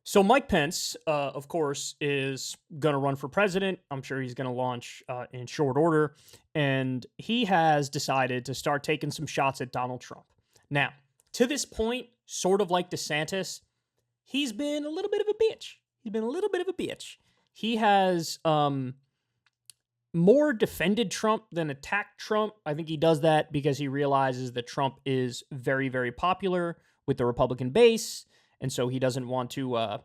So Mike Pence, of course, is going to run for president. I'm sure he's going to launch in short order. And he has decided to start taking some shots at Donald Trump. Now, to this point, sort of like DeSantis, he's been a little bit of a bitch. He's been a little bit of a bitch. He has more defended Trump than attacked Trump. I think he does that because he realizes that Trump is very, very popular with the Republican base. And so he doesn't want to,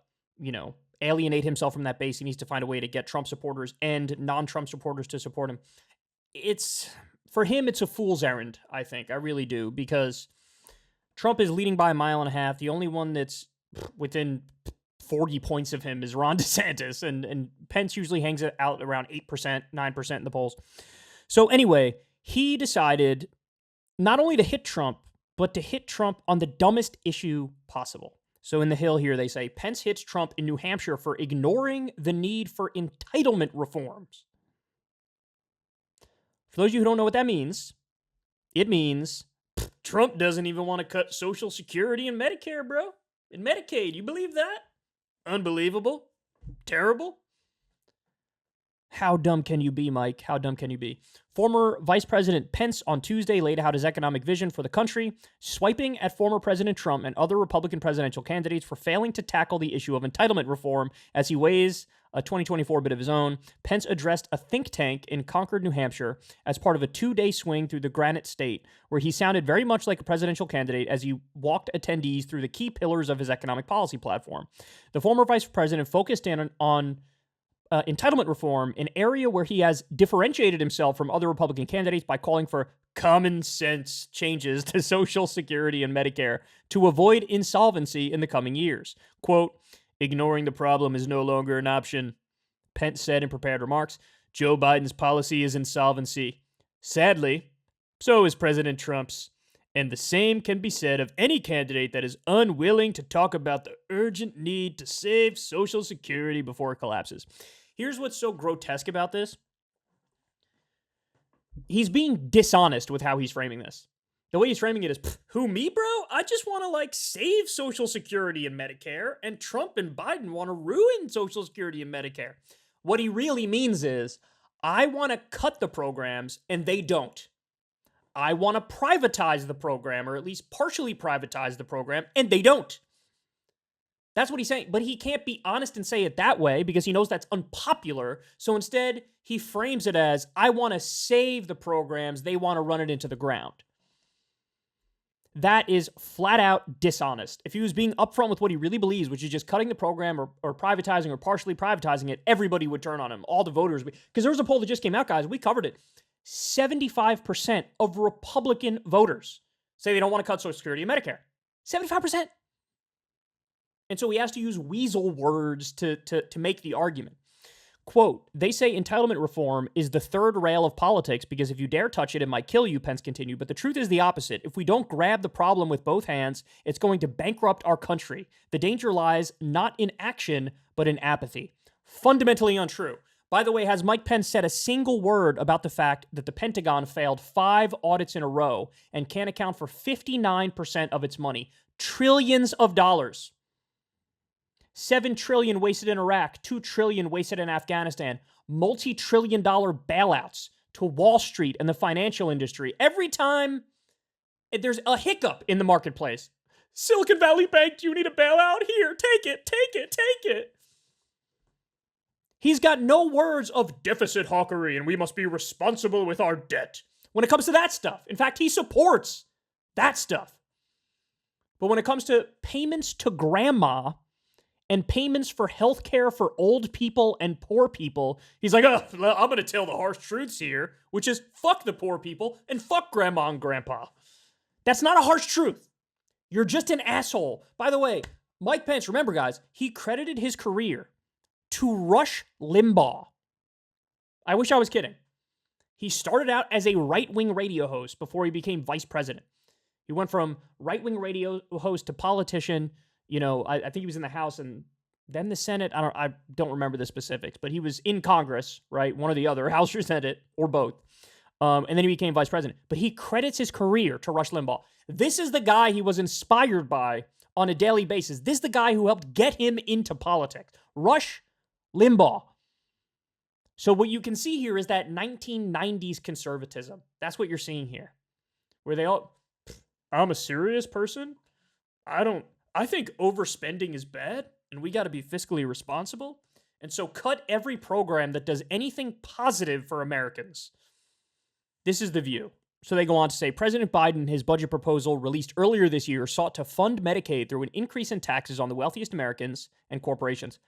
alienate himself from that base. He needs to find a way to get Trump supporters and non-Trump supporters to support him. For him, it's a fool's errand, I think. I really do, because Trump is leading by a mile and a half. The only one that's within 40 points of him is Ron DeSantis, and Pence usually hangs it out around 8%, 9% in the polls. So anyway, he decided not only to hit Trump, but to hit Trump on the dumbest issue possible. So in the Hill here, they say, Pence hits Trump in New Hampshire for ignoring the need for entitlement reforms. For those of you who don't know what that means, it means Trump doesn't even want to cut Social Security and Medicare, bro. And Medicaid, you believe that? Unbelievable. Terrible. How dumb can you be, Mike? How dumb can you be? Former Vice President Pence on Tuesday laid out his economic vision for the country, swiping at former President Trump and other Republican presidential candidates for failing to tackle the issue of entitlement reform as he weighs a 2024 bid of his own. Pence addressed a think tank in Concord, New Hampshire, as part of a 2-day swing through the Granite State, where he sounded very much like a presidential candidate as he walked attendees through the key pillars of his economic policy platform. The former vice president focused in on entitlement reform, an area where he has differentiated himself from other Republican candidates by calling for common sense changes to Social Security and Medicare to avoid insolvency in the coming years. Quote, ignoring the problem is no longer an option, Pence said in prepared remarks. Joe Biden's policy is insolvency. Sadly, so is President Trump's. And the same can be said of any candidate that is unwilling to talk about the urgent need to save Social Security before it collapses. Here's what's so grotesque about this. He's being dishonest with how he's framing this. The way he's framing it is, who, me, bro? I just want to, save Social Security and Medicare, and Trump and Biden want to ruin Social Security and Medicare. What he really means is, I want to cut the programs, and they don't. I want to privatize the program, or at least partially privatize the program, and they don't. That's what he's saying. But he can't be honest and say it that way because he knows that's unpopular. So instead, he frames it as, I want to save the programs, they want to run it into the ground. That is flat out dishonest. If he was being upfront with what he really believes, which is just cutting the program or privatizing or partially privatizing it, everybody would turn on him. All the voters. Because there was a poll that just came out, guys. We covered it. 75% of Republican voters say they don't want to cut Social Security and Medicare. 75%. And so he has to use weasel words to make the argument. Quote, they say entitlement reform is the third rail of politics because if you dare touch it, it might kill you, Pence continued. But the truth is the opposite. If we don't grab the problem with both hands, it's going to bankrupt our country. The danger lies not in action, but in apathy. Fundamentally untrue. By the way, has Mike Pence said a single word about the fact that the Pentagon failed 5 audits in a row and can't account for 59% of its money? Trillions of dollars. $7 trillion wasted in Iraq, $2 trillion wasted in Afghanistan, multi-trillion-dollar bailouts to Wall Street and the financial industry. Every time there's a hiccup in the marketplace, Silicon Valley Bank, do you need a bailout? Here, take it, take it, take it. He's got no words of deficit hawkery and we must be responsible with our debt when it comes to that stuff. In fact, he supports that stuff. But when it comes to payments to grandma and payments for health care for old people and poor people, he's like, oh, I'm going to tell the harsh truths here, which is fuck the poor people and fuck grandma and grandpa. That's not a harsh truth. You're just an asshole. By the way, Mike Pence, remember guys, he credited his career to Rush Limbaugh. I wish I was kidding. He started out as a right-wing radio host before he became vice president. He went from right-wing radio host to politician. You know, I think he was in the House and then the Senate. I don't remember the specifics, but he was in Congress, right? One or the other, House or Senate, or both. And then he became vice president. But he credits his career to Rush Limbaugh. This is the guy he was inspired by on a daily basis. This is the guy who helped get him into politics. Rush Limbaugh. So what you can see here is that 1990s conservatism. That's what you're seeing here. Where they all, I'm a serious person. I think overspending is bad and we got to be fiscally responsible. And so cut every program that does anything positive for Americans. This is the view. So they go on to say, President Biden, his budget proposal released earlier this year, sought to fund Medicaid through an increase in taxes on the wealthiest Americans and corporations.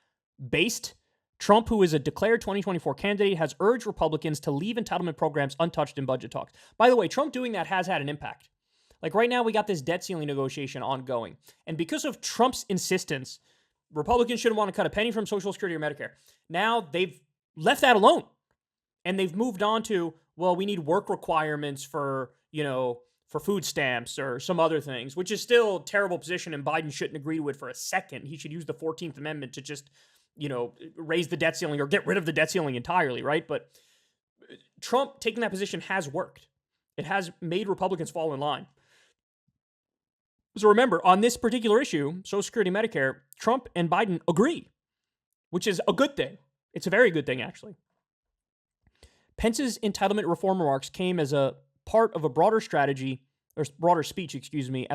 Trump, who is a declared 2024 candidate, has urged Republicans to leave entitlement programs untouched in budget talks. By the way, Trump doing that has had an impact. Like right now, we got this debt ceiling negotiation ongoing. And because of Trump's insistence, Republicans shouldn't want to cut a penny from Social Security or Medicare. Now they've left that alone. And they've moved on to, well, we need work requirements for food stamps or some other things, which is still a terrible position and Biden shouldn't agree to it for a second. He should use the 14th Amendment to just, raise the debt ceiling or get rid of the debt ceiling entirely, right? But Trump taking that position has worked. It has made Republicans fall in line. So remember, on this particular issue, Social Security, Medicare, Trump and Biden agree, which is a good thing. It's a very good thing, actually. Pence's entitlement reform remarks came as a part of a broader speech, at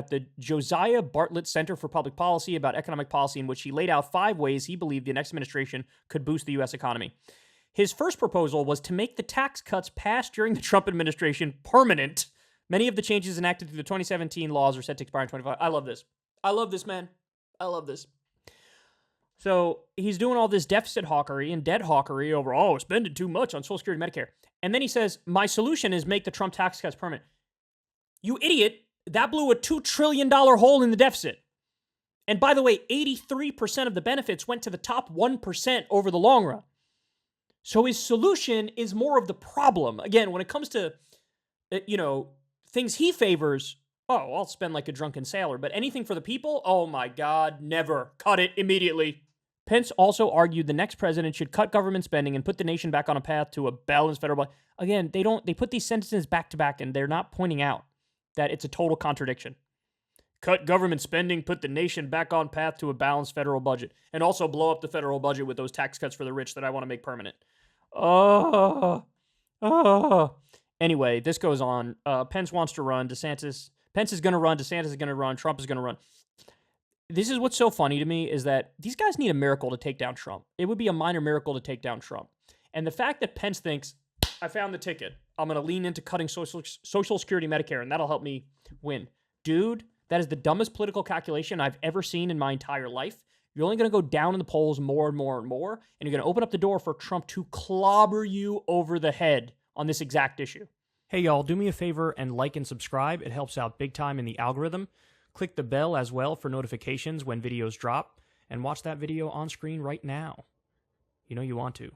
the Josiah Bartlett Center for Public Policy about economic policy, in which he laid out 5 ways he believed the next administration could boost the U.S. economy. His first proposal was to make the tax cuts passed during the Trump administration permanent. Many of the changes enacted through the 2017 laws are set to expire in 2025. I love this. I love this, man. I love this. So he's doing all this deficit hawkery and debt hawkery over, spending too much on Social Security and Medicare. And then he says, my solution is make the Trump tax cuts permanent. You idiot. That blew a $2 trillion hole in the deficit. And by the way, 83% of the benefits went to the top 1% over the long run. So his solution is more of the problem. Again, when it comes to, things he favors, I'll spend like a drunken sailor. But anything for the people? Oh my God, never. Cut it immediately. Pence also argued the next president should cut government spending and put the nation back on a path to a balanced federal budget. Again, they put these sentences back to back and they're not pointing out that it's a total contradiction. Cut government spending, put the nation back on path to a balanced federal budget, and also blow up the federal budget with those tax cuts for the rich that I want to make permanent. Anyway, this goes on. Pence wants to run. Pence is going to run. DeSantis is going to run. Trump is going to run. This is what's so funny to me is that these guys need a miracle to take down Trump. It would be a minor miracle to take down Trump. And the fact that Pence thinks, I found the ticket. I'm going to lean into cutting Social Security, Medicare, and that'll help me win. Dude, that is the dumbest political calculation I've ever seen in my entire life. You're only going to go down in the polls more and more and more, and you're going to open up the door for Trump to clobber you over the head on this exact issue. Hey, y'all, do me a favor and like and subscribe. It helps out big time in the algorithm. Click the bell as well for notifications when videos drop, and watch that video on screen right now. You know you want to.